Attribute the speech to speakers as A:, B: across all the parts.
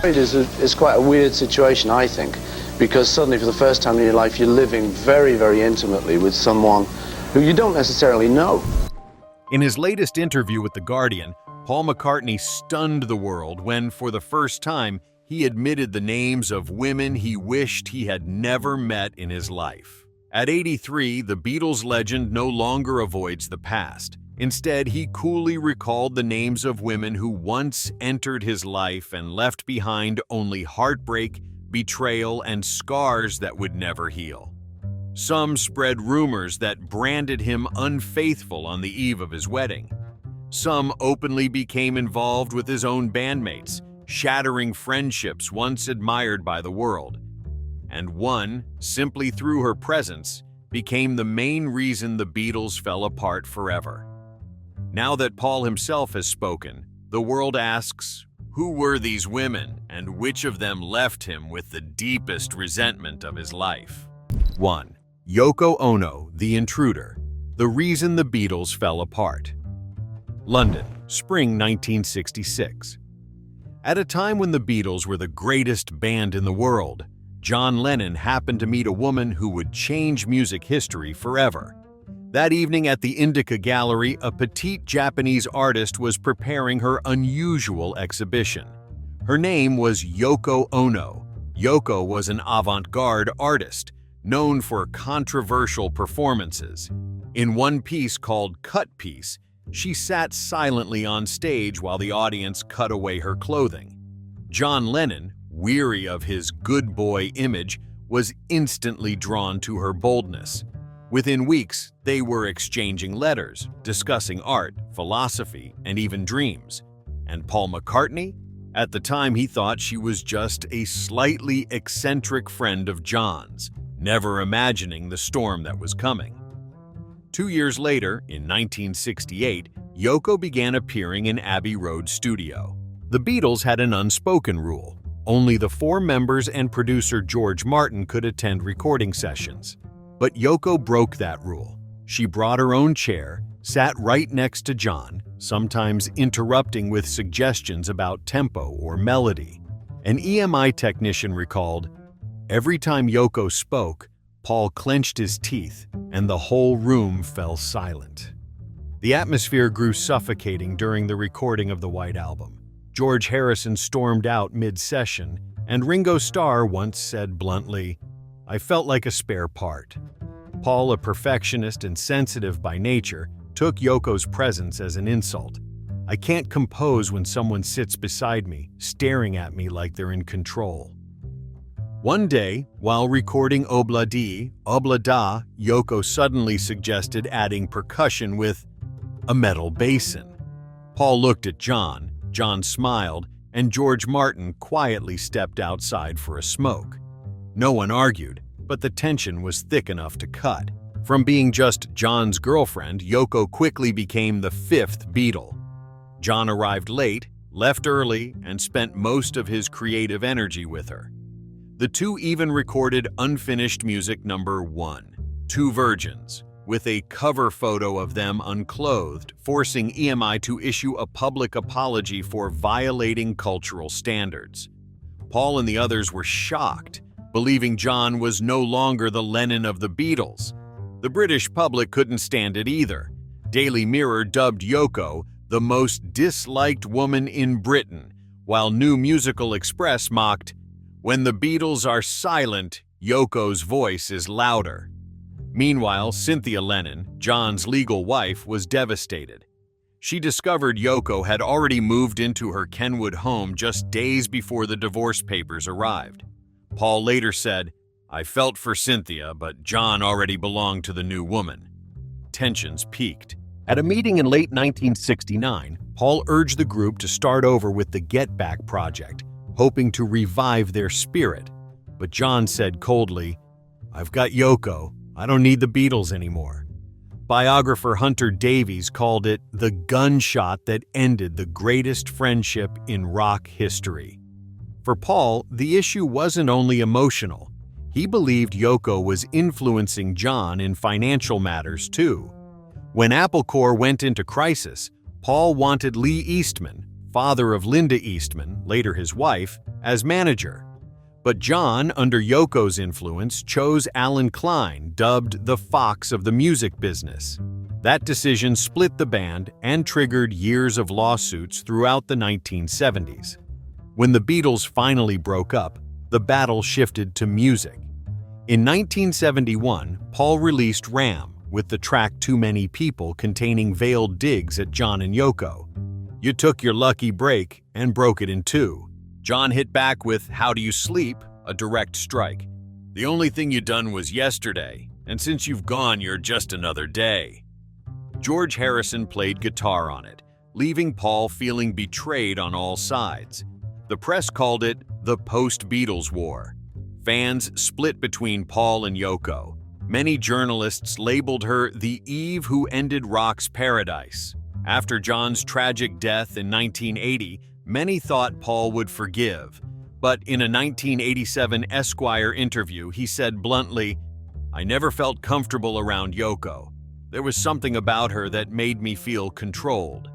A: It is quite a weird situation, I think, because suddenly for the first time in your life you're living very, very intimately with someone who you don't necessarily know.
B: In his latest interview with The Guardian, Paul McCartney stunned the world when, for the first time, he admitted the names of women he wished he had never met in his life. At 83, the Beatles legend no longer avoids the past. Instead, he coolly recalled the names of women who once entered his life and left behind only heartbreak, betrayal, and scars that would never heal. Some spread rumors that branded him unfaithful on the eve of his wedding. Some openly became involved with his own bandmates, shattering friendships once admired by the world. And one, simply through her presence, became the main reason the Beatles fell apart forever. Now that Paul himself has spoken, the world asks, who were these women and which of them left him with the deepest resentment of his life? 1. Yoko Ono, the intruder, the reason the Beatles fell apart. London, spring 1966. At a time when the Beatles were the greatest band in the world, John Lennon happened to meet a woman who would change music history forever. That evening at the Indica Gallery, a petite Japanese artist was preparing her unusual exhibition. Her name was Yoko Ono. Yoko was an avant-garde artist, known for controversial performances. In one piece called Cut Piece, she sat silently on stage while the audience cut away her clothing. John Lennon, weary of his good boy image, was instantly drawn to her boldness. Within weeks, they were exchanging letters, discussing art, philosophy, and even dreams. And Paul McCartney? At the time, he thought she was just a slightly eccentric friend of John's, never imagining the storm that was coming. 2 years later, in 1968, Yoko began appearing in Abbey Road studio. The Beatles had an unspoken rule. Only the 4 members and producer George Martin could attend recording sessions. But Yoko broke that rule. She brought her own chair, sat right next to John, sometimes interrupting with suggestions about tempo or melody. An EMI technician recalled, "Every time Yoko spoke, Paul clenched his teeth, and the whole room fell silent." The atmosphere grew suffocating during the recording of the White Album. George Harrison stormed out mid-session, and Ringo Starr once said bluntly, "I felt like a spare part." Paul, a perfectionist and sensitive by nature, took Yoko's presence as an insult. "I can't compose when someone sits beside me, staring at me like they're in control." One day, while recording Obla Di, Obla Da, Yoko suddenly suggested adding percussion with a metal basin. Paul looked at John, John smiled, and George Martin quietly stepped outside for a smoke. No one argued, but the tension was thick enough to cut. From being just John's girlfriend, Yoko quickly became the 5th Beatle. John arrived late, left early, and spent most of his creative energy with her. The two even recorded unfinished music number 1, Two Virgins, with a cover photo of them unclothed, forcing EMI to issue a public apology for violating cultural standards. Paul and the others were shocked, believing John was no longer the Lennon of the Beatles. The British public couldn't stand it either. Daily Mirror dubbed Yoko the most disliked woman in Britain, while New Musical Express mocked, "When the Beatles are silent, Yoko's voice is louder." Meanwhile, Cynthia Lennon, John's legal wife, was devastated. She discovered Yoko had already moved into her Kenwood home just days before the divorce papers arrived. Paul later said, "I felt for Cynthia, but John already belonged to the new woman." Tensions peaked. At a meeting in late 1969, Paul urged the group to start over with the Get Back project, hoping to revive their spirit. But John said coldly, "I've got Yoko. I don't need the Beatles anymore." Biographer Hunter Davies called it the gunshot that ended the greatest friendship in rock history. For Paul, the issue wasn't only emotional. He believed Yoko was influencing John in financial matters too. When Apple Corps went into crisis, Paul wanted Lee Eastman, father of Linda Eastman, later his wife, as manager. But John, under Yoko's influence, chose Alan Klein, dubbed the Fox of the music business. That decision split the band and triggered years of lawsuits throughout the 1970s. When the Beatles finally broke up, the battle shifted to music. In 1971, Paul released Ram, with the track Too Many People containing veiled digs at John and Yoko. You took your lucky break and broke it in two. John hit back with How Do You Sleep, a direct strike. The only thing you done was yesterday, and since you've gone, you're just another day. George Harrison played guitar on it, leaving Paul feeling betrayed on all sides. The press called it the post-Beatles war. Fans split between Paul and Yoko. Many journalists labeled her the Eve who ended rock's paradise. After John's tragic death in 1980, many thought Paul would forgive. But in a 1987 Esquire interview, he said bluntly, "I never felt comfortable around Yoko. There was something about her that made me feel controlled."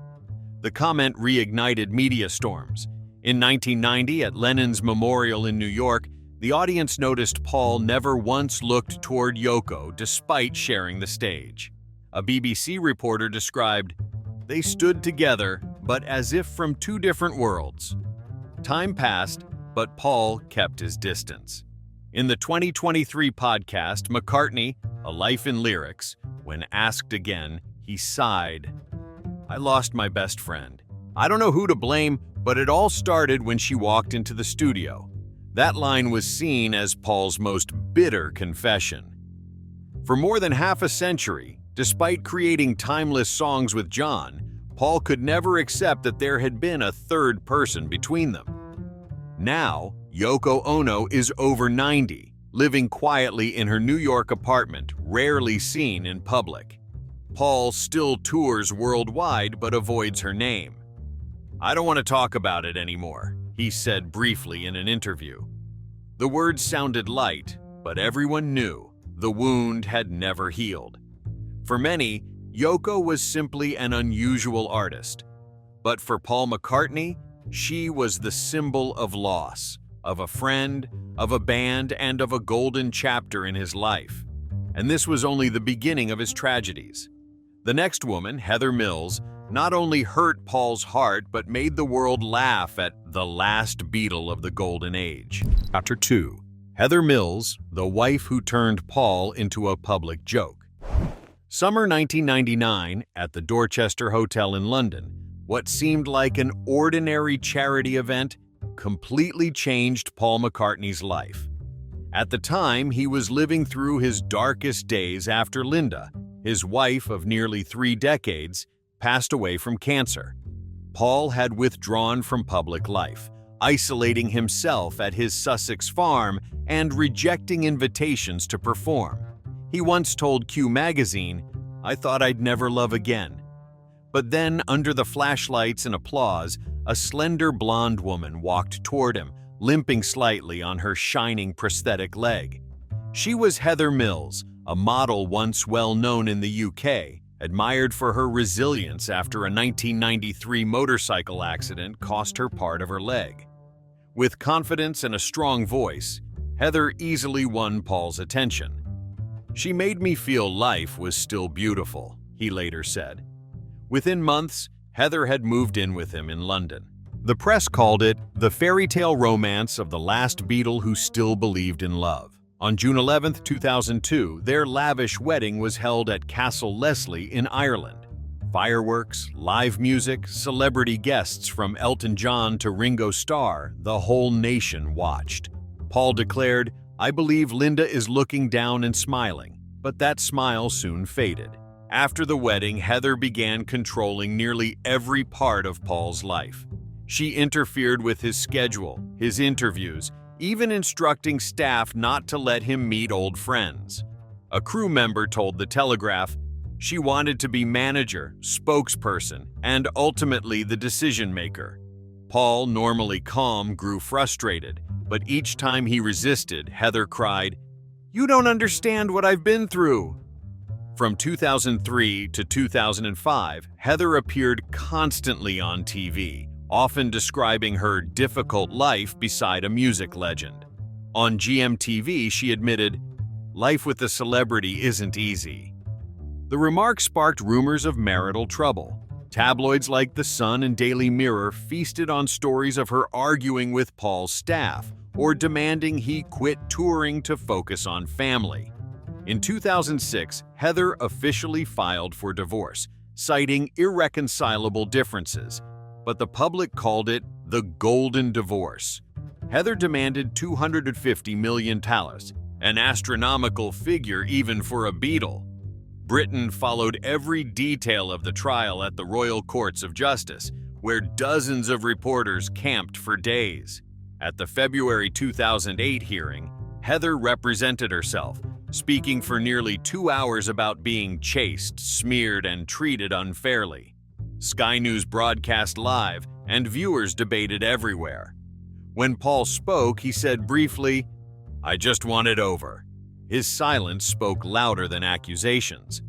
B: The comment reignited media storms. In 1990, at Lennon's memorial in New York, the audience noticed Paul never once looked toward Yoko despite sharing the stage. A BBC reporter described, "They stood together, but as if from two different worlds." Time passed, but Paul kept his distance. In the 2023 podcast, McCartney, A Life in Lyrics, when asked again, he sighed, "I lost my best friend. I don't know who to blame, but it all started when she walked into the studio." That line was seen as Paul's most bitter confession. For more than half a century, despite creating timeless songs with John, Paul could never accept that there had been a third person between them. Now, Yoko Ono is over 90, living quietly in her New York apartment, rarely seen in public. Paul still tours worldwide but avoids her name. "I don't want to talk about it anymore," he said briefly in an interview. The words sounded light, but everyone knew the wound had never healed. For many, Yoko was simply an unusual artist. But for Paul McCartney, she was the symbol of loss, of a friend, of a band, and of a golden chapter in his life. And this was only the beginning of his tragedies. The next woman, Heather Mills, not only hurt Paul's heart but made the world laugh at the last Beatle of the Golden Age. Chapter 2. Heather Mills, the wife who turned Paul into a public joke. Summer 1999, at the Dorchester Hotel in London, what seemed like an ordinary charity event completely changed Paul McCartney's life. At the time, he was living through his darkest days after Linda, his wife of nearly 3 decades, passed away from cancer. Paul had withdrawn from public life, isolating himself at his Sussex farm and rejecting invitations to perform. He once told Q magazine, "I thought I'd never love again." But then, under the flashlights and applause, a slender blonde woman walked toward him, limping slightly on her shining prosthetic leg. She was Heather Mills, a model once well known in the UK, admired for her resilience after a 1993 motorcycle accident cost her part of her leg. With confidence and a strong voice, Heather easily won Paul's attention. "She made me feel life was still beautiful," he later said. Within months, Heather had moved in with him in London. The press called it the fairy tale romance of the last Beatle who still believed in love. On June 11, 2002, their lavish wedding was held at Castle Leslie in Ireland. Fireworks, live music, celebrity guests from Elton John to Ringo Starr, the whole nation watched. Paul declared, "I believe Linda is looking down and smiling," but that smile soon faded. After the wedding, Heather began controlling nearly every part of Paul's life. She interfered with his schedule, his interviews, even instructing staff not to let him meet old friends. A crew member told The Telegraph, "She wanted to be manager, spokesperson, and ultimately the decision-maker." Paul, normally calm, grew frustrated, but each time he resisted, Heather cried, "You don't understand what I've been through." From 2003 to 2005, Heather appeared constantly on TV, often describing her difficult life beside a music legend. On GMTV, she admitted, "Life with a celebrity isn't easy." The remark sparked rumors of marital trouble. Tabloids like The Sun and Daily Mirror feasted on stories of her arguing with Paul's staff or demanding he quit touring to focus on family. In 2006, Heather officially filed for divorce, citing irreconcilable differences, but the public called it the Golden Divorce. Heather demanded $250 million, an astronomical figure even for a Beatle. Britain followed every detail of the trial at the Royal Courts of Justice, where dozens of reporters camped for days. At the February 2008 hearing, Heather represented herself, speaking for nearly 2 hours about being chased, smeared, and treated unfairly. Sky News broadcast live, and viewers debated everywhere. When Paul spoke, he said briefly, "I just want it over." His silence spoke louder than accusations.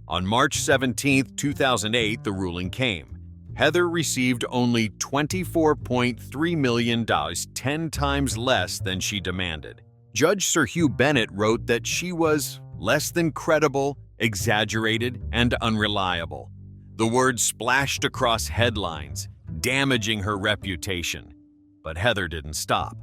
B: On March 17, 2008, the ruling came. Heather received only $24.3 million, 10 times less than she demanded. Judge Sir Hugh Bennett wrote that she was less than credible, exaggerated, and unreliable. The words splashed across headlines, damaging her reputation. But Heather didn't stop.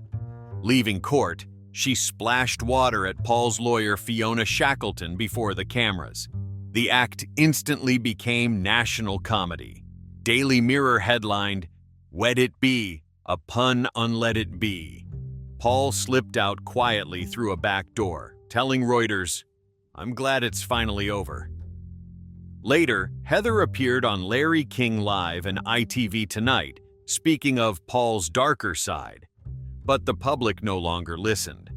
B: Leaving court, she splashed water at Paul's lawyer Fiona Shackleton before the cameras. The act instantly became national comedy. Daily Mirror headlined, "Wed It Be, a pun unlet it be." Paul slipped out quietly through a back door, telling Reuters, "I'm glad it's finally over." Later, Heather appeared on Larry King Live and ITV Tonight, speaking of Paul's darker side. But the public no longer listened.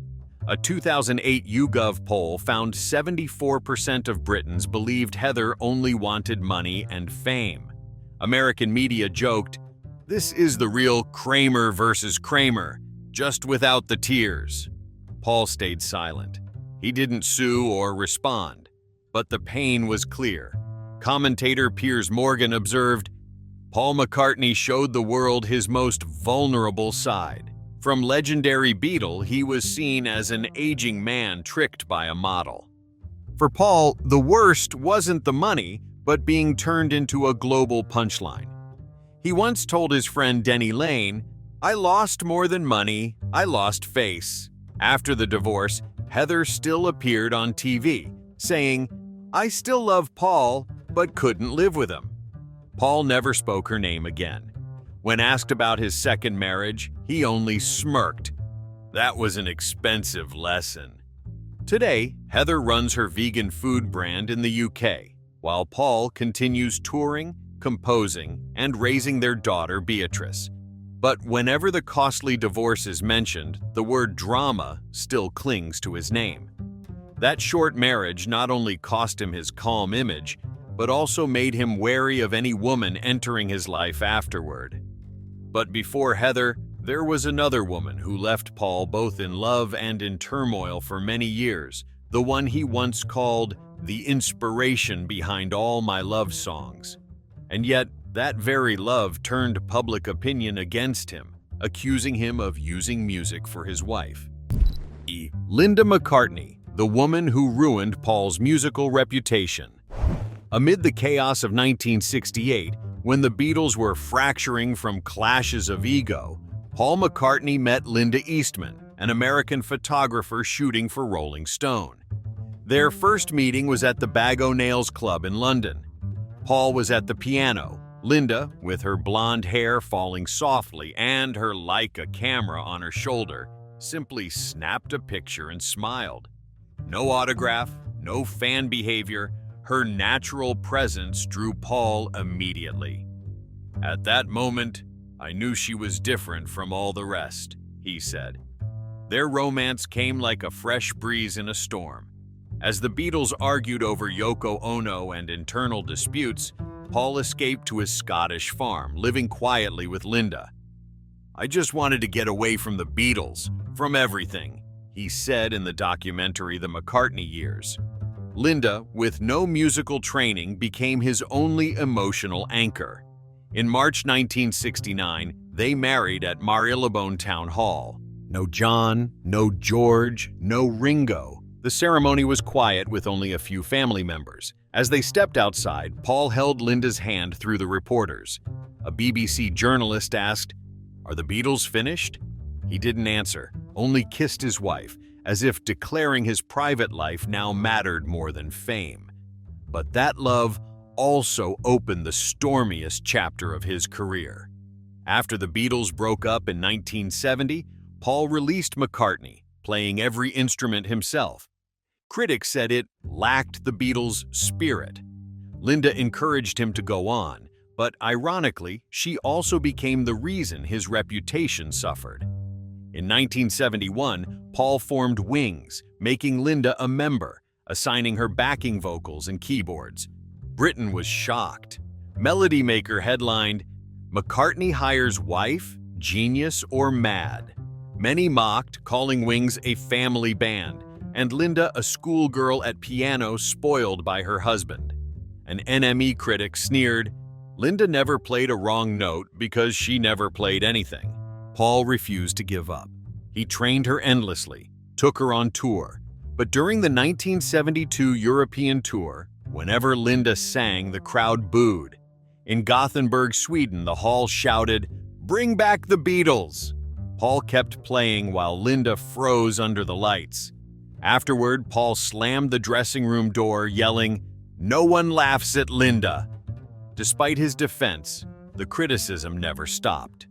B: A 2008 YouGov poll found 74% of Britons believed Heather only wanted money and fame. American media joked, "This is the real Kramer versus Kramer, just without the tears." Paul stayed silent. He didn't sue or respond, but the pain was clear. Commentator Piers Morgan observed, "Paul McCartney showed the world his most vulnerable side. From legendary Beatle, he was seen as an aging man tricked by a model." For Paul, the worst wasn't the money, but being turned into a global punchline. He once told his friend Denny Lane, "I lost more than money, I lost face." After the divorce, Heather still appeared on TV, saying, "I still love Paul, but couldn't live with him." Paul never spoke her name again. When asked about his second marriage, he only smirked. That was an expensive lesson. Today, Heather runs her vegan food brand in the UK, while Paul continues touring, composing, and raising their daughter Beatrice. But whenever the costly divorce is mentioned, the word drama still clings to his name. That short marriage not only cost him his calm image, but also made him wary of any woman entering his life afterward. But before Heather, there was another woman who left Paul both in love and in turmoil for many years, the one he once called the inspiration behind all my love songs. And yet, that very love turned public opinion against him, accusing him of using music for his wife. Linda McCartney, the woman who ruined Paul's musical reputation. Amid the chaos of 1968, when the Beatles were fracturing from clashes of ego, Paul McCartney met Linda Eastman, an American photographer shooting for Rolling Stone. Their first meeting was at the Bag O' Nails Club in London. Paul was at the piano. Linda, with her blonde hair falling softly and her Leica camera on her shoulder, simply snapped a picture and smiled. No autograph, no fan behavior. Her natural presence drew Paul immediately. "At that moment, I knew she was different from all the rest," he said. Their romance came like a fresh breeze in a storm. As the Beatles argued over Yoko Ono and internal disputes, Paul escaped to his Scottish farm, living quietly with Linda. "I just wanted to get away from the Beatles, from everything," he said in the documentary The McCartney Years. Linda, with no musical training, became his only emotional anchor. In March 1969, They married at Marylebone Town Hall. No John, no George, no Ringo. The ceremony was quiet with only a few family members. As they stepped outside, Paul held Linda's hand through the reporters. A BBC journalist asked, "Are the Beatles finished?" He didn't answer, only kissed his wife, as if declaring his private life now mattered more than fame. But that love also opened the stormiest chapter of his career. After the Beatles broke up in 1970, Paul released McCartney, playing every instrument himself. Critics said it lacked the Beatles' spirit. Linda encouraged him to go on, but ironically, she also became the reason his reputation suffered. In 1971, Paul formed Wings, making Linda a member, assigning her backing vocals and keyboards. Britain was shocked. Melody Maker headlined, "McCartney hires wife, genius, or mad?" Many mocked, calling Wings a family band, and Linda a schoolgirl at piano spoiled by her husband. An NME critic sneered, "Linda never played a wrong note because she never played anything." Paul refused to give up. He trained her endlessly, took her on tour. But during the 1972 European tour, whenever Linda sang, the crowd booed. In Gothenburg, Sweden, the hall shouted, "Bring back the Beatles!" Paul kept playing while Linda froze under the lights. Afterward, Paul slammed the dressing room door, yelling, "No one laughs at Linda!" Despite his defense, the criticism never stopped.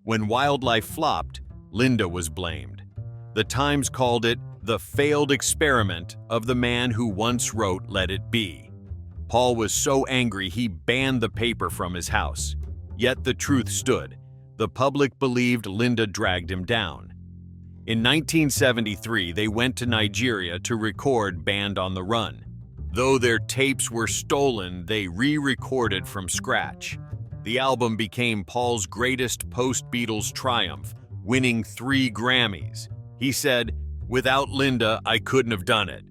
B: When Wildlife flopped, Linda was blamed. The Times called it the failed experiment of the man who once wrote Let It Be. Paul was so angry he banned the paper from his house. Yet the truth stood. The public believed Linda dragged him down. In 1973, they went to Nigeria to record Band on the Run. Though their tapes were stolen, they re-recorded from scratch. The album became Paul's greatest post-Beatles triumph, winning 3 Grammys. He said, "Without Linda, I couldn't have done it."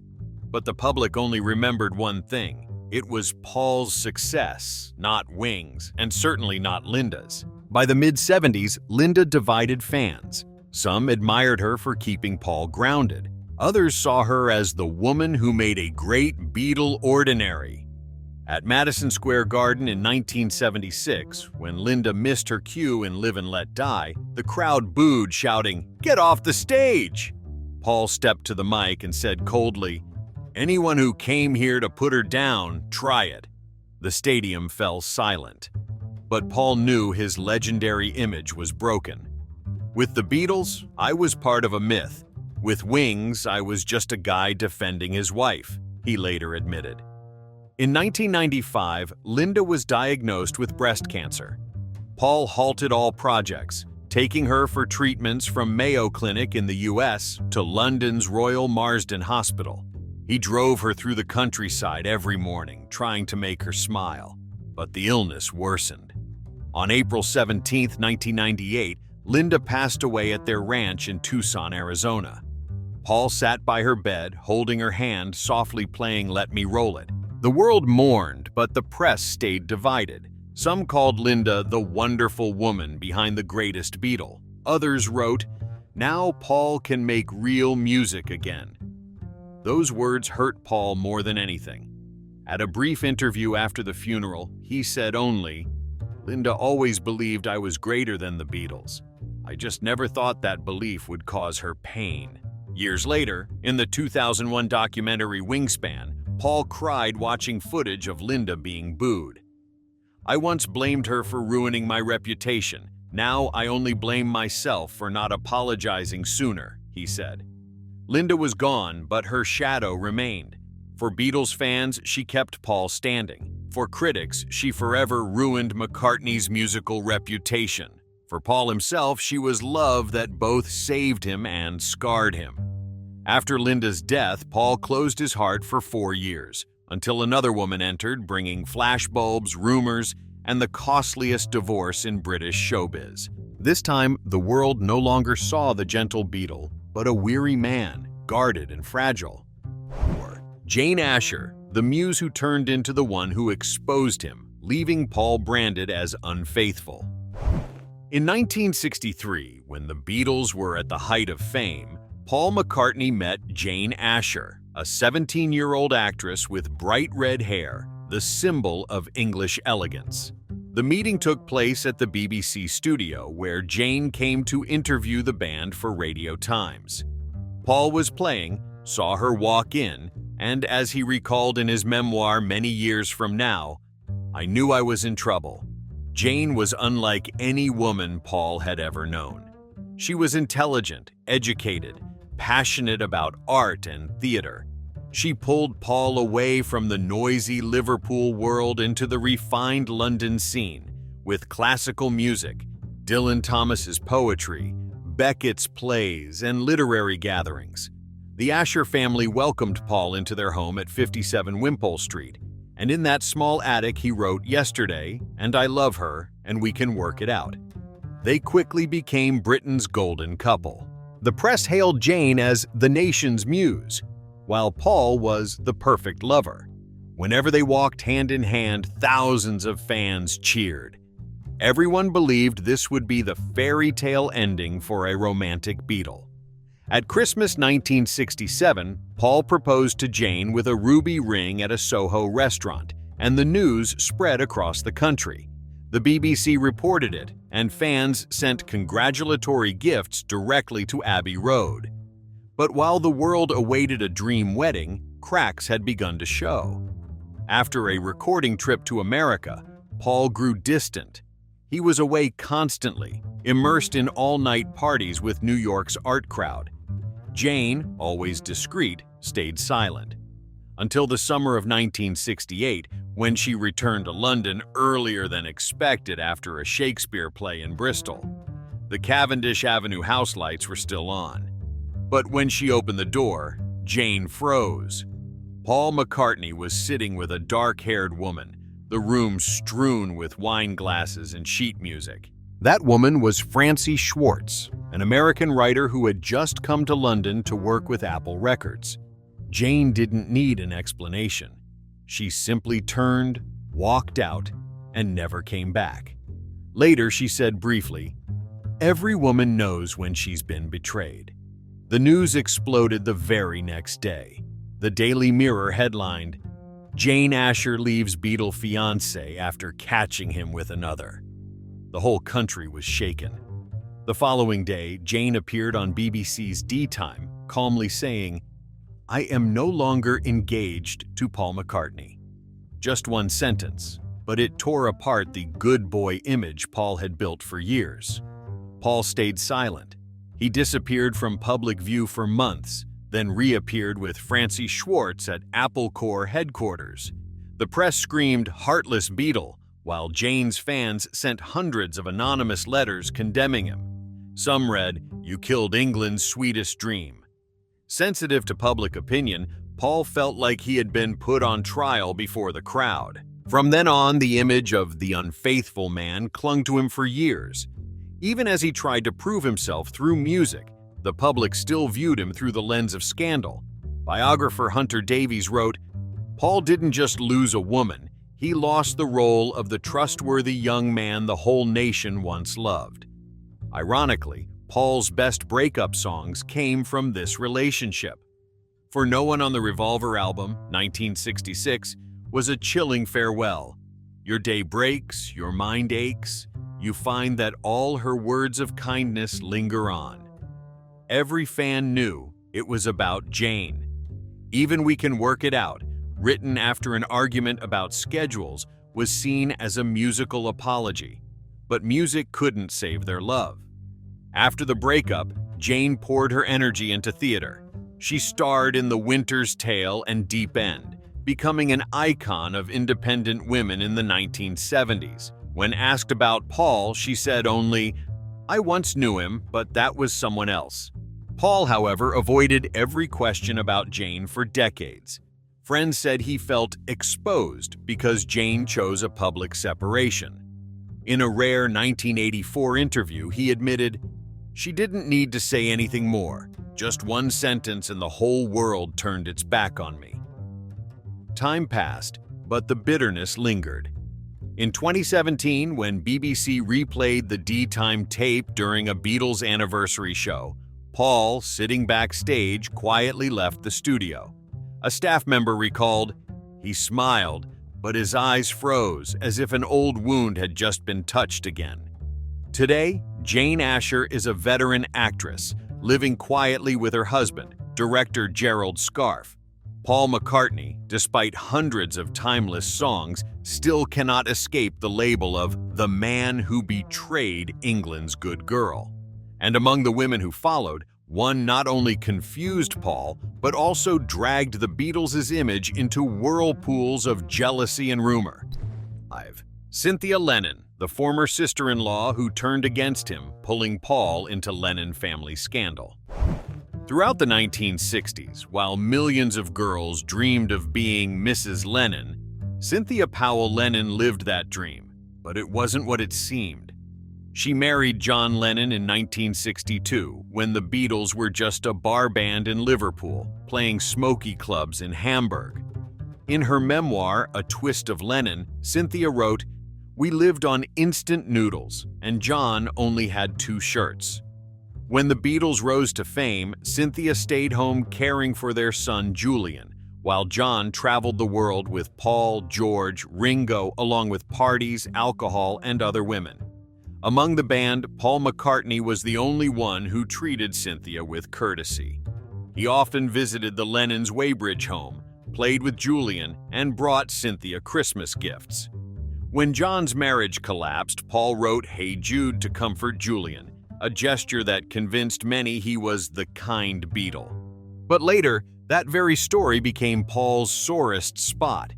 B: But the public only remembered one thing. It was Paul's success, not Wings, and certainly not Linda's. By the mid-70s, Linda divided fans. Some admired her for keeping Paul grounded. Others saw her as the woman who made a great Beatle ordinary. At Madison Square Garden in 1976, when Linda missed her cue in Live and Let Die, the crowd booed, shouting, "Get off the stage!" Paul stepped to the mic and said coldly, "Anyone who came here to put her down, try it." The stadium fell silent. But Paul knew his legendary image was broken. "With the Beatles, I was part of a myth. With Wings, I was just a guy defending his wife," he later admitted. In 1995, Linda was diagnosed with breast cancer. Paul halted all projects, taking her for treatments from Mayo Clinic in the US to London's Royal Marsden Hospital. He drove her through the countryside every morning, trying to make her smile. But the illness worsened. On April 17, 1998, Linda passed away at their ranch in Tucson, Arizona. Paul sat by her bed, holding her hand, softly playing Let Me Roll It. The world mourned, but the press stayed divided. Some called Linda the wonderful woman behind the greatest Beatle. Others wrote, "Now Paul can make real music again." Those words hurt Paul more than anything. At a brief interview after the funeral, he said only, "Linda always believed I was greater than the Beatles. I just never thought that belief would cause her pain." Years later, in the 2001 documentary Wingspan, Paul cried watching footage of Linda being booed. "I once blamed her for ruining my reputation. Now I only blame myself for not apologizing sooner," he said. Linda was gone, but her shadow remained. For Beatles fans, she kept Paul standing. For critics, she forever ruined McCartney's musical reputation. For Paul himself, she was love that both saved him and scarred him. After Linda's death, Paul closed his heart for 4 years, until another woman entered, bringing flashbulbs, rumors, and the costliest divorce in British showbiz. This time, the world no longer saw the gentle Beatle, but a weary man, guarded and fragile. Or Jane Asher, the muse who turned into the one who exposed him, leaving Paul branded as unfaithful. In 1963, when the Beatles were at the height of fame, Paul McCartney met Jane Asher, a 17-year-old actress with bright red hair, the symbol of English elegance. The meeting took place at the BBC studio, where Jane came to interview the band for Radio Times. Paul was playing, saw her walk in, and as he recalled in his memoir many years from now, "I knew I was in trouble." Jane was unlike any woman Paul had ever known. She was intelligent, educated, passionate about art and theater. She pulled Paul away from the noisy Liverpool world into the refined London scene, with classical music, Dylan Thomas's poetry, Beckett's plays, and literary gatherings. The Asher family welcomed Paul into their home at 57 Wimpole Street, and in that small attic he wrote "Yesterday" and "I Love Her" and "We Can Work It Out." They quickly became Britain's golden couple. The press hailed Jane as the nation's muse, while Paul was the perfect lover. Whenever they walked hand in hand, thousands of fans cheered. Everyone believed this would be the fairy tale ending for a romantic Beatle. At Christmas 1967, Paul proposed to Jane with a ruby ring at a Soho restaurant, and the news spread across the country. The BBC reported it, and fans sent congratulatory gifts directly to Abbey Road. But while the world awaited a dream wedding, cracks had begun to show. After a recording trip to America, Paul grew distant. He was away constantly, immersed in all-night parties with New York's art crowd. Jane, always discreet, stayed silent. Until the summer of 1968, when she returned to London earlier than expected after a Shakespeare play in Bristol. The Cavendish Avenue house lights were still on. But when she opened the door, Jane froze. Paul McCartney was sitting with a dark-haired woman, the room strewn with wine glasses and sheet music. That woman was Francie Schwartz, an American writer who had just come to London to work with Apple Records. Jane didn't need an explanation. She simply turned, walked out, and never came back. Later, she said briefly, "Every woman knows when she's been betrayed." The news exploded the very next day. The Daily Mirror headlined, "Jane Asher leaves Beatle fiancé after catching him with another." The whole country was shaken. The following day, Jane appeared on BBC's D-Time, calmly saying, "I am no longer engaged to Paul McCartney." Just one sentence, but it tore apart the good boy image Paul had built for years. Paul stayed silent. He disappeared from public view for months, then reappeared with Francie Schwartz at Apple Corps headquarters. The press screamed, "Heartless Beatle," while Jane's fans sent hundreds of anonymous letters condemning him. Some read, "You killed England's sweetest dream." Sensitive to public opinion, Paul felt like he had been put on trial before the crowd. From then on, the image of the unfaithful man clung to him for years. Even as he tried to prove himself through music, the public still viewed him through the lens of scandal. Biographer Hunter Davies wrote, "Paul didn't just lose a woman, he lost the role of the trustworthy young man the whole nation once loved." Ironically, Paul's best breakup songs came from this relationship. For No One on the Revolver album, 1966, was a chilling farewell. Your day breaks, your mind aches, you find that all her words of kindness linger on. Every fan knew it was about Jane. Even We Can Work It Out, written after an argument about schedules, was seen as a musical apology. But music couldn't save their love. After the breakup, Jane poured her energy into theater. She starred in The Winter's Tale and Deep End, becoming an icon of independent women in the 1970s. When asked about Paul, she said only, "I once knew him, but that was someone else." Paul, however, avoided every question about Jane for decades. Friends said he felt exposed because Jane chose a public separation. In a rare 1984 interview, he admitted, "She didn't need to say anything more. Just one sentence and the whole world turned its back on me." Time passed, but the bitterness lingered. In 2017, when BBC replayed the D-Time tape during a Beatles anniversary show, Paul, sitting backstage, quietly left the studio. A staff member recalled, "He smiled, but his eyes froze as if an old wound had just been touched again." Today, Jane Asher is a veteran actress, living quietly with her husband, director Gerald Scarfe. Paul McCartney, despite hundreds of timeless songs, still cannot escape the label of the man who betrayed England's good girl. And among the women who followed, one not only confused Paul, but also dragged the Beatles' image into whirlpools of jealousy and rumor. 5. Cynthia Lennon, the former sister-in-law who turned against him, pulling Paul into Lennon family scandal. Throughout the 1960s, while millions of girls dreamed of being Mrs. Lennon, Cynthia Powell Lennon lived that dream, but it wasn't what it seemed. She married John Lennon in 1962, when the Beatles were just a bar band in Liverpool, playing smoky clubs in Hamburg. In her memoir, A Twist of Lennon, Cynthia wrote, "We lived on instant noodles, and John only had 2 shirts." When the Beatles rose to fame, Cynthia stayed home caring for their son Julian, while John traveled the world with Paul, George, Ringo, along with parties, alcohol, and other women. Among the band, Paul McCartney was the only one who treated Cynthia with courtesy. He often visited the Lennons' Weybridge home, played with Julian, and brought Cynthia Christmas gifts. When John's marriage collapsed, Paul wrote Hey Jude to comfort Julian, a gesture that convinced many he was the kind Beatle. But later, that very story became Paul's sorest spot.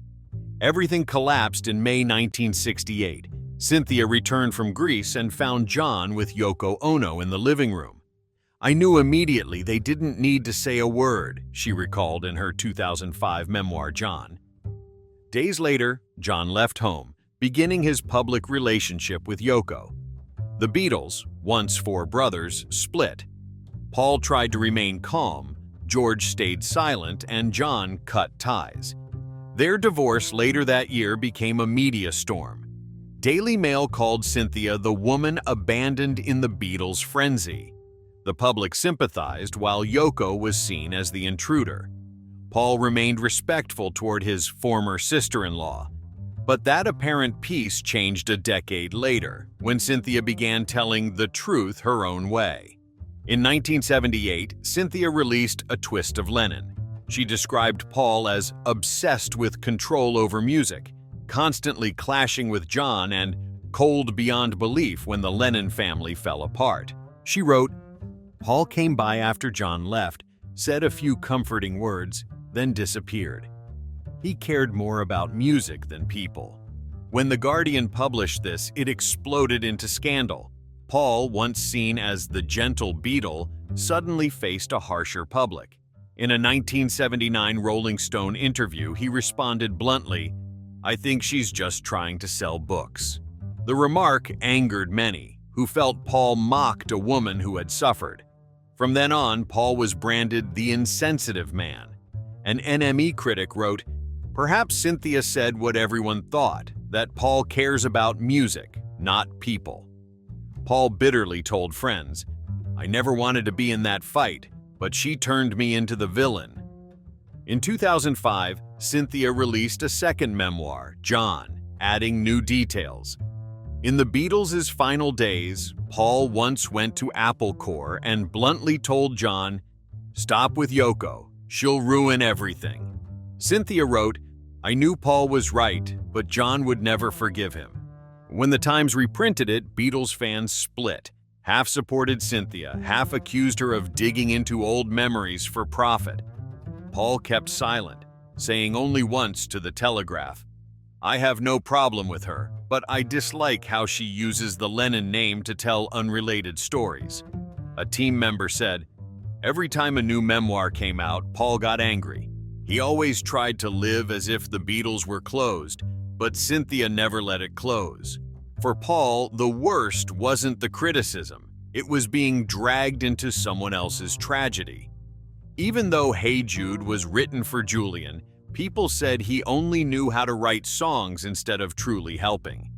B: Everything collapsed in May 1968. Cynthia returned from Greece and found John with Yoko Ono in the living room. "I knew immediately they didn't need to say a word," she recalled in her 2005 memoir, John. Days later, John left home, beginning his public relationship with Yoko. The Beatles, once 4 brothers, split. Paul tried to remain calm, George stayed silent, and John cut ties. Their divorce later that year became a media storm. Daily Mail called Cynthia the woman abandoned in the Beatles' frenzy. The public sympathized while Yoko was seen as the intruder. Paul remained respectful toward his former sister-in-law. But that apparent peace changed a decade later, when Cynthia began telling the truth her own way. In 1978, Cynthia released A Twist of Lennon. She described Paul as obsessed with control over music, constantly clashing with John, and cold beyond belief when the Lennon family fell apart. She wrote, "Paul came by after John left, said a few comforting words, then disappeared. He cared more about music than people." When The Guardian published this, it exploded into scandal. Paul, once seen as the gentle Beatle, suddenly faced a harsher public. In a 1979 Rolling Stone interview, he responded bluntly, "I think she's just trying to sell books." The remark angered many, who felt Paul mocked a woman who had suffered. From then on, Paul was branded the insensitive man. An NME critic wrote, "Perhaps Cynthia said what everyone thought, that Paul cares about music, not people." Paul bitterly told friends, "I never wanted to be in that fight, but she turned me into the villain." In 2005, Cynthia released a second memoir, John, adding new details. In the Beatles' final days, Paul once went to Apple Corps and bluntly told John, "Stop with Yoko, she'll ruin everything." Cynthia wrote, "I knew Paul was right, but John would never forgive him." When the Times reprinted it, Beatles fans split. Half supported Cynthia, half accused her of digging into old memories for profit. Paul kept silent, saying only once to the Telegraph, "I have no problem with her, but I dislike how she uses the Lennon name to tell unrelated stories." A team member said, "Every time a new memoir came out, Paul got angry. He always tried to live as if the Beatles were closed, but Cynthia never let it close." For Paul, the worst wasn't the criticism. It was being dragged into someone else's tragedy. Even though Hey Jude was written for Julian, People said he only knew how to write songs instead of truly helping.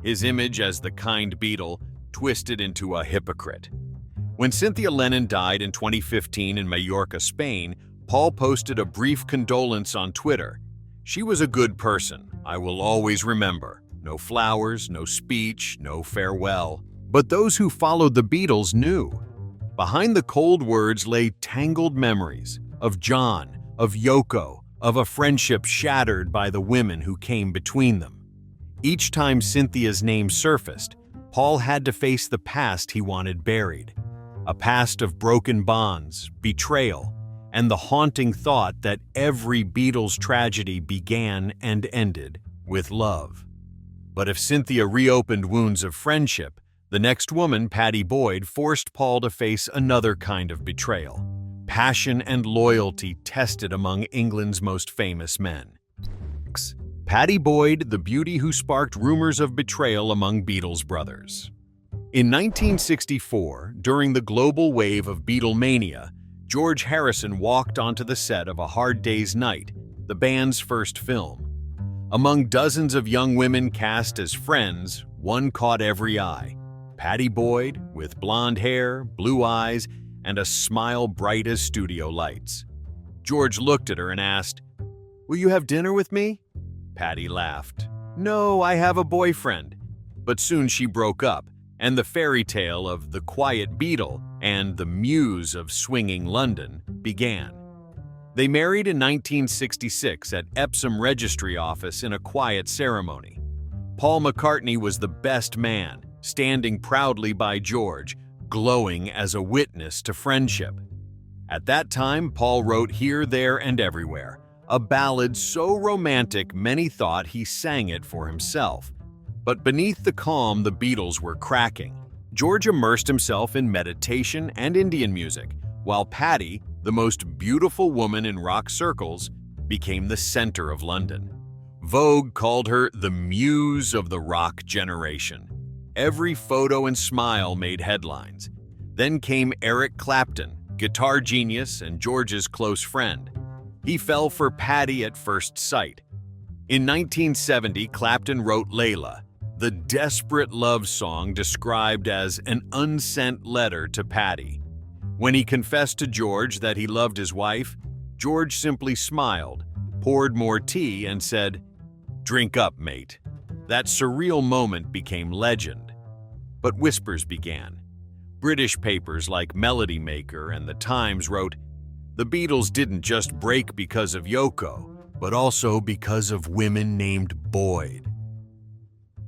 B: His image as the kind Beatle twisted into a hypocrite. When Cynthia Lennon died in 2015 in Mallorca, Spain, Paul posted a brief condolence on Twitter. "She was a good person, I will always remember. No flowers, no speech, no farewell." But those who followed the Beatles knew. Behind the cold words lay tangled memories of John, of Yoko, of a friendship shattered by the women who came between them. Each time Cynthia's name surfaced, Paul had to face the past he wanted buried. A past of broken bonds, betrayal, and the haunting thought that every Beatles tragedy began and ended with love. But if Cynthia reopened wounds of friendship, the next woman, Pattie Boyd, forced Paul to face another kind of betrayal. Passion and loyalty tested among England's most famous men. Pattie Boyd, the beauty who sparked rumors of betrayal among Beatles brothers. In 1964, during the global wave of Beatlemania, George Harrison walked onto the set of A Hard Day's Night, the band's first film. Among dozens of young women cast as friends, one caught every eye. Pattie Boyd, with blonde hair, blue eyes, and a smile bright as studio lights. George looked at her and asked, "Will you have dinner with me?" Pattie laughed. "No, I have a boyfriend." But soon she broke up, and the fairy tale of the quiet Beatle and the muse of swinging London began. They married in 1966 at Epsom Registry Office in a quiet ceremony. Paul McCartney was the best man, standing proudly by George, glowing as a witness to friendship. At that time, Paul wrote Here, There, and Everywhere, a ballad so romantic many thought he sang it for himself. But beneath the calm, the Beatles were cracking. George immersed himself in meditation and Indian music, while Pattie, the most beautiful woman in rock circles, became the center of London. Vogue called her the muse of the rock generation. Every photo and smile made headlines. Then came Eric Clapton, guitar genius and George's close friend. He fell for Pattie at first sight. In 1970, Clapton wrote Layla, the desperate love song described as an unsent letter to Pattie. When he confessed to George that he loved his wife, George simply smiled, poured more tea, and said, "Drink up, mate." That surreal moment became legend. But whispers began. British papers like Melody Maker and The Times wrote, "The Beatles didn't just break because of Yoko, but also because of women named Boyd."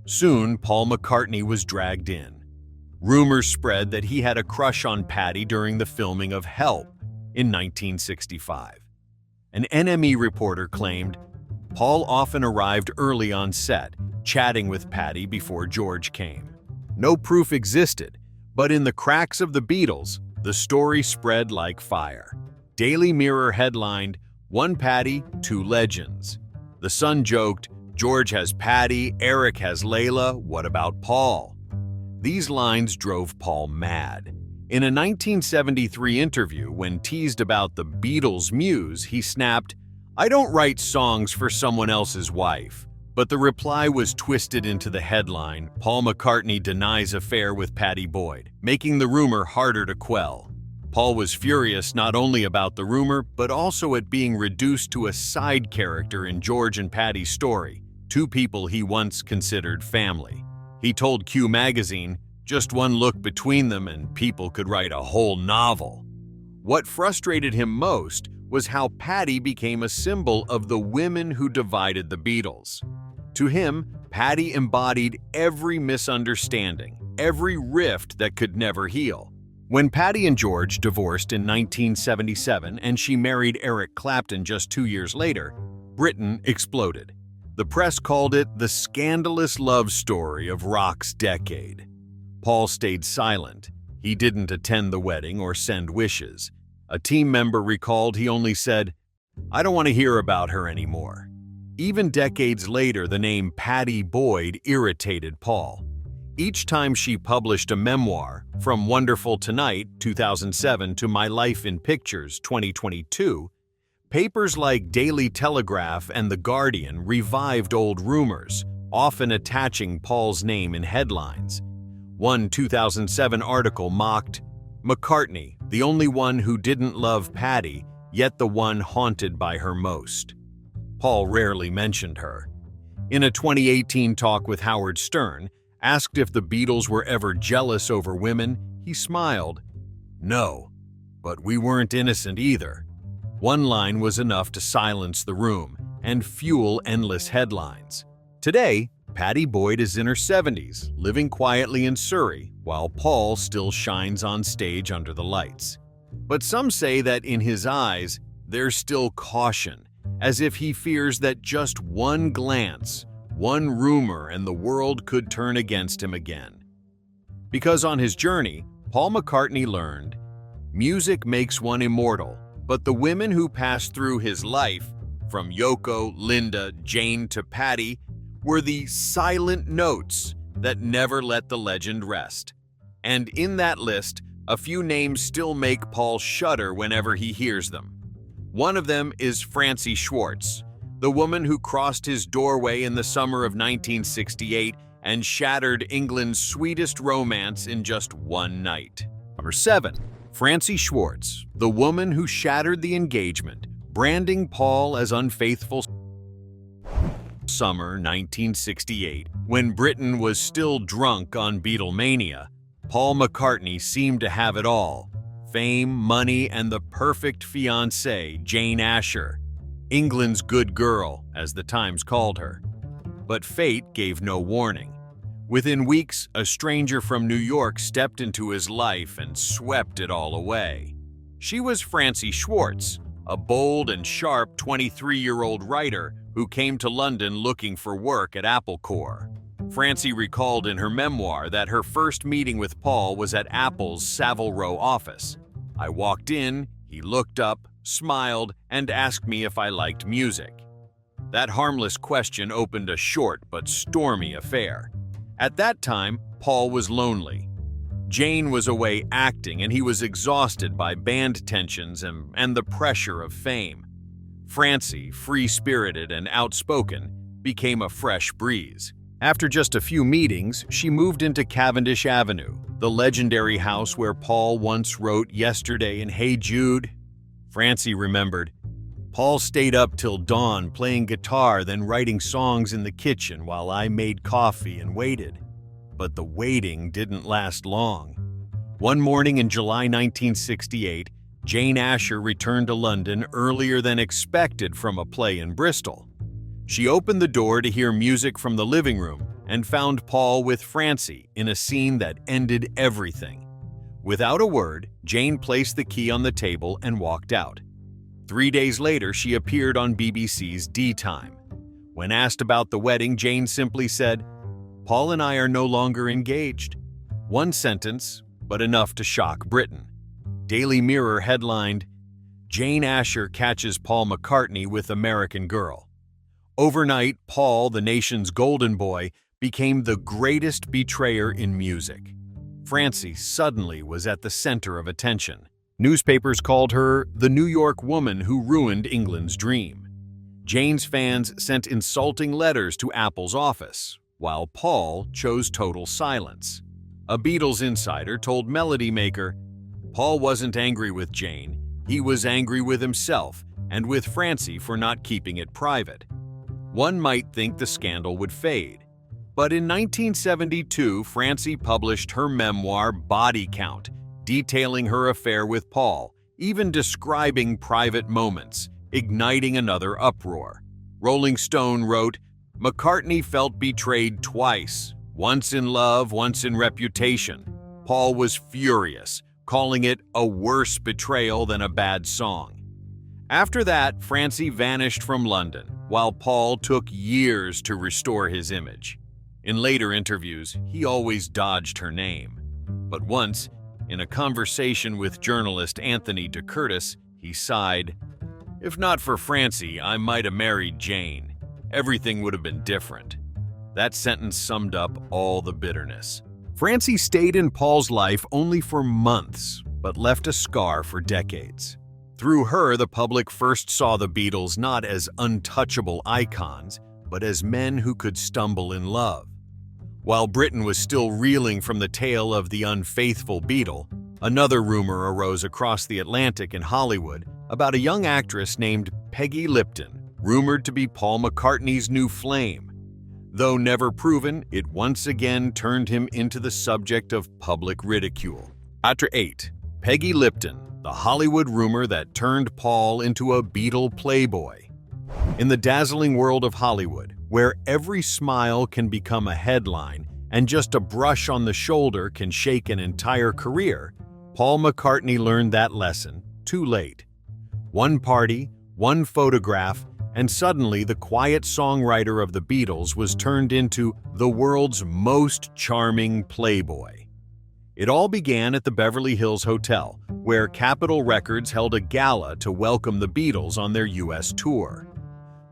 B: Soon, Paul McCartney was dragged in. Rumors spread that he had a crush on Pattie during the filming of Help in 1965. An NME reporter claimed, Paul often arrived early on set, chatting with Pattie before George came. No proof existed, but in the cracks of the Beatles, the story spread like fire. Daily Mirror headlined, "One Pattie, Two Legends." The Sun joked, "George has Pattie, Eric has Layla, what about Paul?" These lines drove Paul mad. In a 1973 interview, when teased about the Beatles' muse, he snapped, "I don't write songs for someone else's wife." But the reply was twisted into the headline, "Paul McCartney denies affair with Pattie Boyd," making the rumor harder to quell. Paul was furious not only about the rumor, but also at being reduced to a side character in George and Pattie's story, two people he once considered family. He told Q magazine, "Just one look between them and people could write a whole novel." What frustrated him most was how Pattie became a symbol of the women who divided the Beatles. To him, Pattie embodied every misunderstanding, every rift that could never heal. When Pattie and George divorced in 1977 and she married Eric Clapton just 2 years later, Britain exploded. The press called it the scandalous love story of rock's decade. Paul stayed silent. He didn't attend the wedding or send wishes. A team member recalled he only said, "I don't want to hear about her anymore." Even decades later, the name Pattie Boyd irritated Paul. Each time she published a memoir, from Wonderful Tonight, 2007, to My Life in Pictures, 2022, Papers like Daily Telegraph and The Guardian revived old rumors, often attaching Paul's name in headlines. One 2007 article mocked, "McCartney, the only one who didn't love Pattie, yet the one haunted by her most." Paul rarely mentioned her. In a 2018 talk with Howard Stern, asked if the Beatles were ever jealous over women, he smiled. "No, but we weren't innocent either." One line was enough to silence the room and fuel endless headlines. Today, Pattie Boyd is in her 70s, living quietly in Surrey, while Paul still shines on stage under the lights. But some say that in his eyes, there's still caution, as if he fears that just one glance, one rumor, and the world could turn against him again. Because on his journey, Paul McCartney learned, music makes one immortal, but the women who passed through his life, from Yoko, Linda, Jane to Pattie, were the silent notes that never let the legend rest. And in that list, a few names still make Paul shudder whenever he hears them. One of them is Francie Schwartz, the woman who crossed his doorway in the summer of 1968 and shattered England's sweetest romance in just one night. Number 7. Francie Schwartz, the woman who shattered the engagement, branding Paul as unfaithful. Summer 1968, when Britain was still drunk on Beatlemania, Paul McCartney seemed to have it all: fame, money, and the perfect fiancée, Jane Asher, England's good girl, as the Times called her. But fate gave no warning. Within weeks, a stranger from New York stepped into his life and swept it all away. She was Francie Schwartz, a bold and sharp 23-year-old writer who came to London looking for work at Apple Corps. Francie recalled in her memoir that her first meeting with Paul was at Apple's Savile Row office. "I walked in, he looked up, smiled, and asked me if I liked music. That harmless question opened a short but stormy affair. At that time, Paul was lonely. Jane was away acting, and he was exhausted by band tensions and the pressure of fame. Francie, free-spirited and outspoken, became a fresh breeze. After just a few meetings, she moved into Cavendish Avenue, the legendary house where Paul once wrote "Yesterday" and "Hey Jude." Francie remembered, "Paul stayed up till dawn playing guitar, then writing songs in the kitchen while I made coffee and waited." But the waiting didn't last long. One morning in July 1968, Jane Asher returned to London earlier than expected from a play in Bristol. She opened the door to hear music from the living room and found Paul with Francie in a scene that ended everything. Without a word, Jane placed the key on the table and walked out. 3 days later, she appeared on BBC's D Time. When asked about the wedding, Jane simply said, "Paul and I are no longer engaged." One sentence, but enough to shock Britain. Daily Mirror headlined, "Jane Asher catches Paul McCartney with American Girl." Overnight, Paul, the nation's golden boy, became the greatest betrayer in music. Francie suddenly was at the center of attention. Newspapers called her the New York woman who ruined England's dream. Jane's fans sent insulting letters to Apple's office, while Paul chose total silence. A Beatles insider told Melody Maker, "Paul wasn't angry with Jane, he was angry with himself and with Francie for not keeping it private." One might think the scandal would fade. But in 1972, Francie published her memoir Body Count, detailing her affair with Paul, even describing private moments, igniting another uproar. Rolling Stone wrote, "McCartney felt betrayed twice, once in love, once in reputation. Paul was furious, calling it a worse betrayal than a bad song." After that, Francie vanished from London, while Paul took years to restore his image. In later interviews, he always dodged her name. But once, in a conversation with journalist Anthony de Curtis, he sighed, "If not for Francie, I might have married Jane. Everything would have been different." That sentence summed up all the bitterness. Francie stayed in Paul's life only for months, but left a scar for decades. Through her, the public first saw the Beatles not as untouchable icons, but as men who could stumble in love. While Britain was still reeling from the tale of the unfaithful Beatle, another rumor arose across the Atlantic in Hollywood about a young actress named Peggy Lipton, rumored to be Paul McCartney's new flame. Though never proven, it once again turned him into the subject of public ridicule. Chapter 8. Peggy Lipton, the Hollywood rumor that turned Paul into a Beatle playboy. In the dazzling world of Hollywood, where every smile can become a headline and just a brush on the shoulder can shake an entire career, Paul McCartney learned that lesson too late. One party, one photograph, and suddenly the quiet songwriter of the Beatles was turned into the world's most charming playboy. It all began at the Beverly Hills Hotel, where Capitol Records held a gala to welcome the Beatles on their U.S. tour.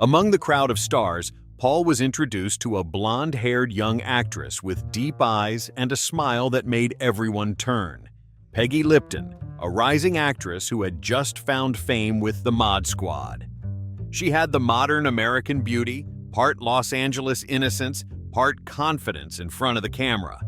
B: Among the crowd of stars, Paul was introduced to a blonde-haired young actress with deep eyes and a smile that made everyone turn. Peggy Lipton, a rising actress who had just found fame with the Mod Squad. She had the modern American beauty, part Los Angeles innocence, part confidence in front of the camera.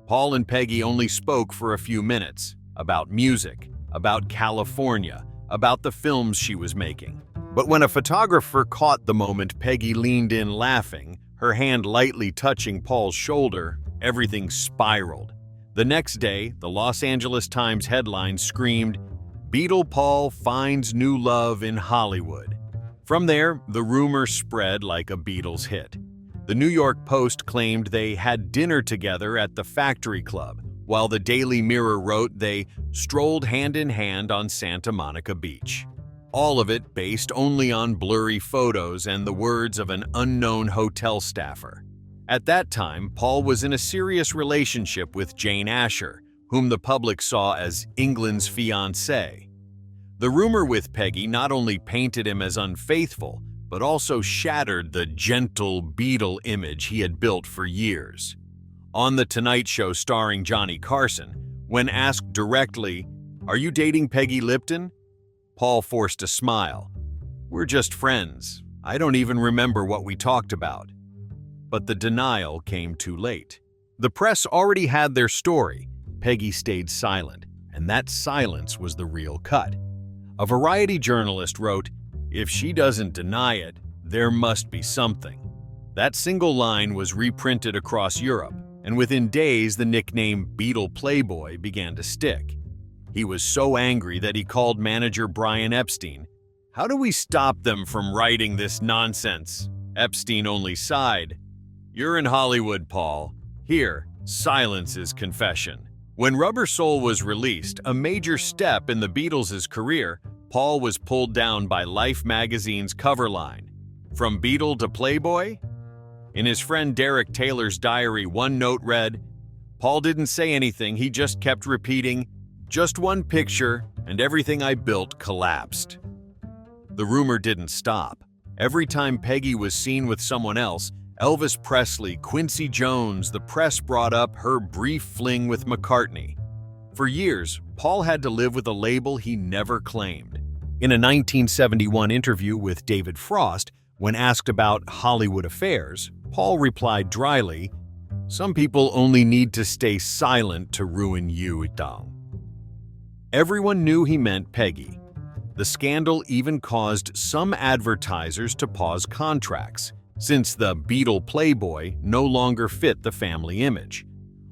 B: Paul and Peggy only spoke for a few minutes, about music, about California, about the films she was making. But when a photographer caught the moment Peggy leaned in laughing, her hand lightly touching Paul's shoulder, everything spiraled. The next day, the Los Angeles Times headline screamed, "Beatle Paul finds new love in Hollywood." From there, the rumor spread like a Beatles hit. The New York Post claimed they had dinner together at the Factory Club, while the Daily Mirror wrote they strolled hand in hand on Santa Monica Beach. All of it based only on blurry photos and the words of an unknown hotel staffer. At that time, Paul was in a serious relationship with Jane Asher, whom the public saw as England's fiancée. The rumor with Peggy not only painted him as unfaithful, but also shattered the gentle Beatle image he had built for years. On The Tonight Show starring Johnny Carson, when asked directly, "Are you dating Peggy Lipton?" Paul forced a smile. "We're just friends. I don't even remember what we talked about." But the denial came too late. The press already had their story. Peggy stayed silent, and that silence was the real cut. A Variety journalist wrote, "If she doesn't deny it, there must be something." That single line was reprinted across Europe, and within days the nickname Beatle Playboy began to stick. He was so angry that he called manager Brian Epstein. "How do we stop them from writing this nonsense?" Epstein only sighed. "You're in Hollywood, Paul. Here, silence is confession." When Rubber Soul was released, a major step in the Beatles' career, Paul was pulled down by Life magazine's cover line. From Beatle to Playboy? In his friend Derek Taylor's diary, one note read, "Paul didn't say anything, he just kept repeating, 'Just one picture, and everything I built collapsed.'" The rumor didn't stop. Every time Peggy was seen with someone else, Elvis Presley, Quincy Jones, the press brought up her brief fling with McCartney. For years, Paul had to live with a label he never claimed. In a 1971 interview with David Frost, when asked about Hollywood affairs, Paul replied dryly, "Some people only need to stay silent to ruin you, Dong." Everyone knew he meant Peggy. The scandal even caused some advertisers to pause contracts, since the Beatle Playboy no longer fit the family image.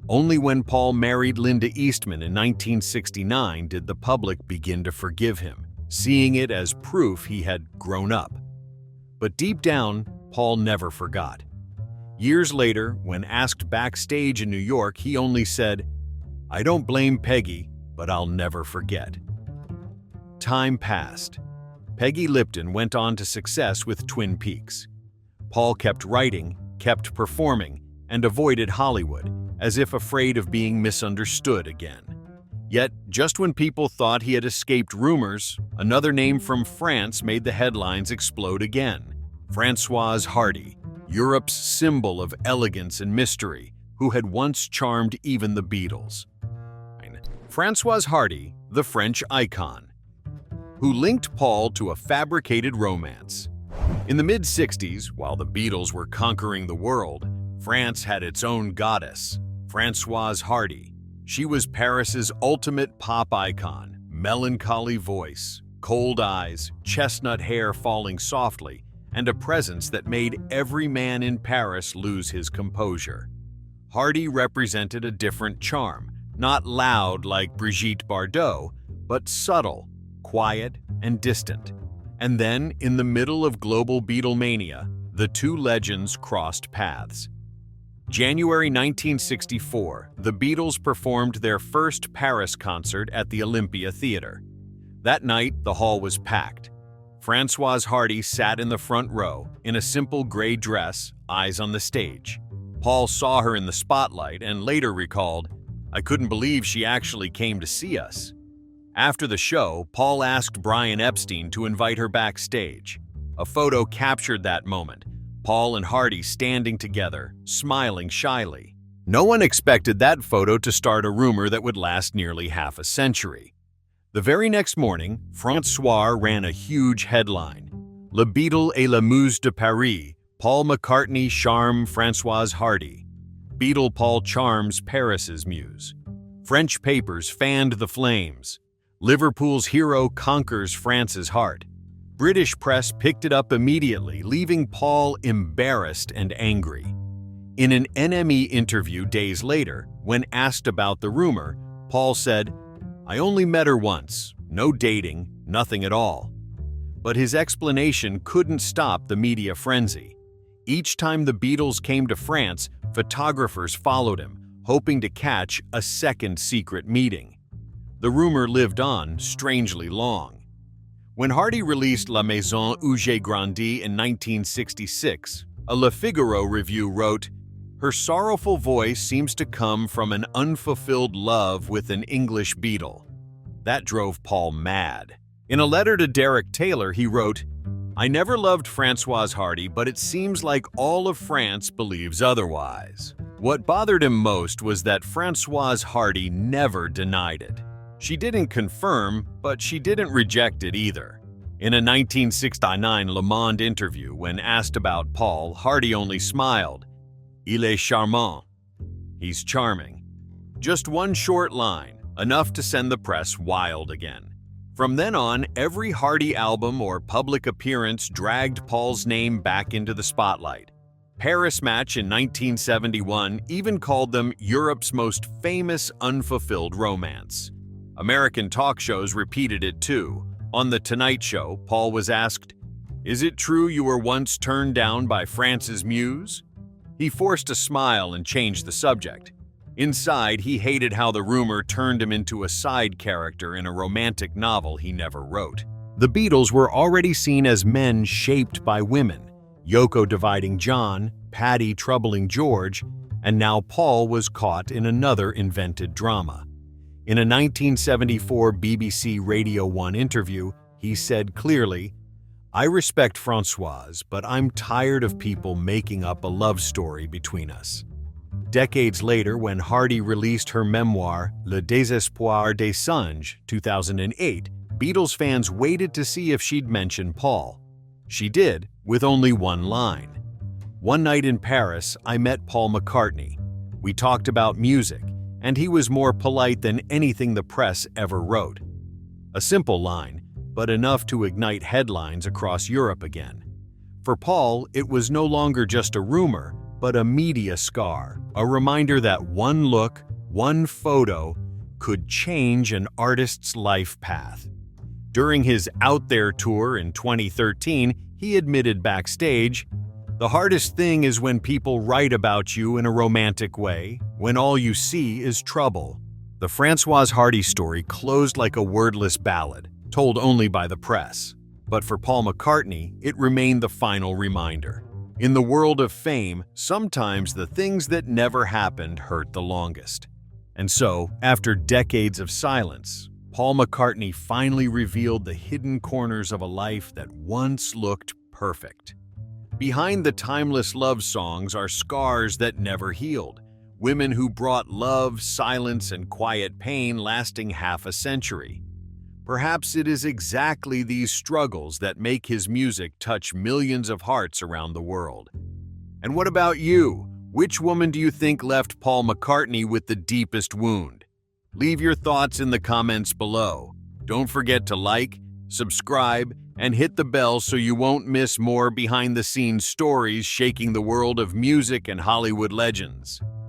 B: Only when Paul married Linda Eastman in 1969 did the public begin to forgive him, seeing it as proof he had grown up. But deep down, Paul never forgot. Years later, when asked backstage in New York, he only said, "I don't blame Peggy, but I'll never forget." Time passed. Peggy Lipton went on to success with Twin Peaks. Paul kept writing, kept performing, and avoided Hollywood, as if afraid of being misunderstood again. Yet, just when people thought he had escaped rumors, another name from France made the headlines explode again. Françoise Hardy, Europe's symbol of elegance and mystery, who had once charmed even the Beatles. Françoise Hardy, the French icon. who linked Paul to a fabricated romance. In the mid-60s, while the Beatles were conquering the world, France had its own goddess, Françoise Hardy. She was Paris's ultimate pop icon, melancholy voice, cold eyes, chestnut hair falling softly, and a presence that made every man in Paris lose his composure. Hardy represented a different charm, not loud like Brigitte Bardot, but subtle, quiet, and distant. And then, in the middle of global Beatlemania, the two legends crossed paths. January 1964, the Beatles performed their first Paris concert at the Olympia Theatre. That night, the hall was packed. Françoise Hardy sat in the front row, in a simple gray dress, eyes on the stage. Paul saw her in the spotlight and later recalled, "I couldn't believe she actually came to see us." After the show, Paul asked Brian Epstein to invite her backstage. A photo captured that moment, Paul and Hardy standing together, smiling shyly. No one expected that photo to start a rumor that would last nearly half a century. The very next morning, François ran a huge headline. Le Beatle et la Muse de Paris, Paul McCartney charme Françoise Hardy. Beatle Paul charms Paris's muse. French papers fanned the flames. Liverpool's hero conquers France's heart. British press picked it up immediately, leaving Paul embarrassed and angry. In an NME interview days later, when asked about the rumor, Paul said, "I only met her once, no dating, nothing at all." But his explanation couldn't stop the media frenzy. Each time the Beatles came to France, photographers followed him, hoping to catch a second secret meeting. The rumor lived on strangely long. When Hardy released La Maison où j'ai grandi in 1966, a Le Figaro review wrote, "Her sorrowful voice seems to come from an unfulfilled love with an English Beatle." That drove Paul mad. In a letter to Derek Taylor, he wrote, "I never loved Françoise Hardy, but it seems like all of France believes otherwise." What bothered him most was that Françoise Hardy never denied it. She didn't confirm, but she didn't reject it either. In a 1969 Le Monde interview, when asked about Paul, Hardy only smiled. "Il est charmant." He's charming. Just one short line, enough to send the press wild again. From then on, every Hardy album or public appearance dragged Paul's name back into the spotlight. Paris Match in 1971 even called them Europe's most famous unfulfilled romance. American talk shows repeated it too. On The Tonight Show, Paul was asked, "Is it true you were once turned down by France's muse?" He forced a smile and changed the subject. Inside, he hated how the rumor turned him into a side character in a romantic novel he never wrote. The Beatles were already seen as men shaped by women, Yoko dividing John, Pattie troubling George, and now Paul was caught in another invented drama. In a 1974 BBC Radio 1 interview, he said clearly, "I respect Françoise, but I'm tired of people making up a love story between us." Decades later, when Hardy released her memoir, Le Désespoir des Singes, 2008, Beatles fans waited to see if she'd mention Paul. She did, with only one line. "One night in Paris, I met Paul McCartney. We talked about music, and he was more polite than anything the press ever wrote." A simple line, but enough to ignite headlines across Europe again. For Paul, it was no longer just a rumor, but a media scar, a reminder that one look, one photo, could change an artist's life path. During his Out There tour in 2013, he admitted backstage, "The hardest thing is when people write about you in a romantic way, when all you see is trouble." The Françoise Hardy story closed like a wordless ballad, told only by the press. But for Paul McCartney, it remained the final reminder. In the world of fame, sometimes the things that never happened hurt the longest. And so, after decades of silence, Paul McCartney finally revealed the hidden corners of a life that once looked perfect. Behind the timeless love songs are scars that never healed, women who brought love, silence, and quiet pain lasting half a century. Perhaps it is exactly these struggles that make his music touch millions of hearts around the world. And what about you? Which woman do you think left Paul McCartney with the deepest wound? Leave your thoughts in the comments below. Don't forget to like, subscribe, and hit the bell so you won't miss more behind-the-scenes stories shaking the world of music and Hollywood legends.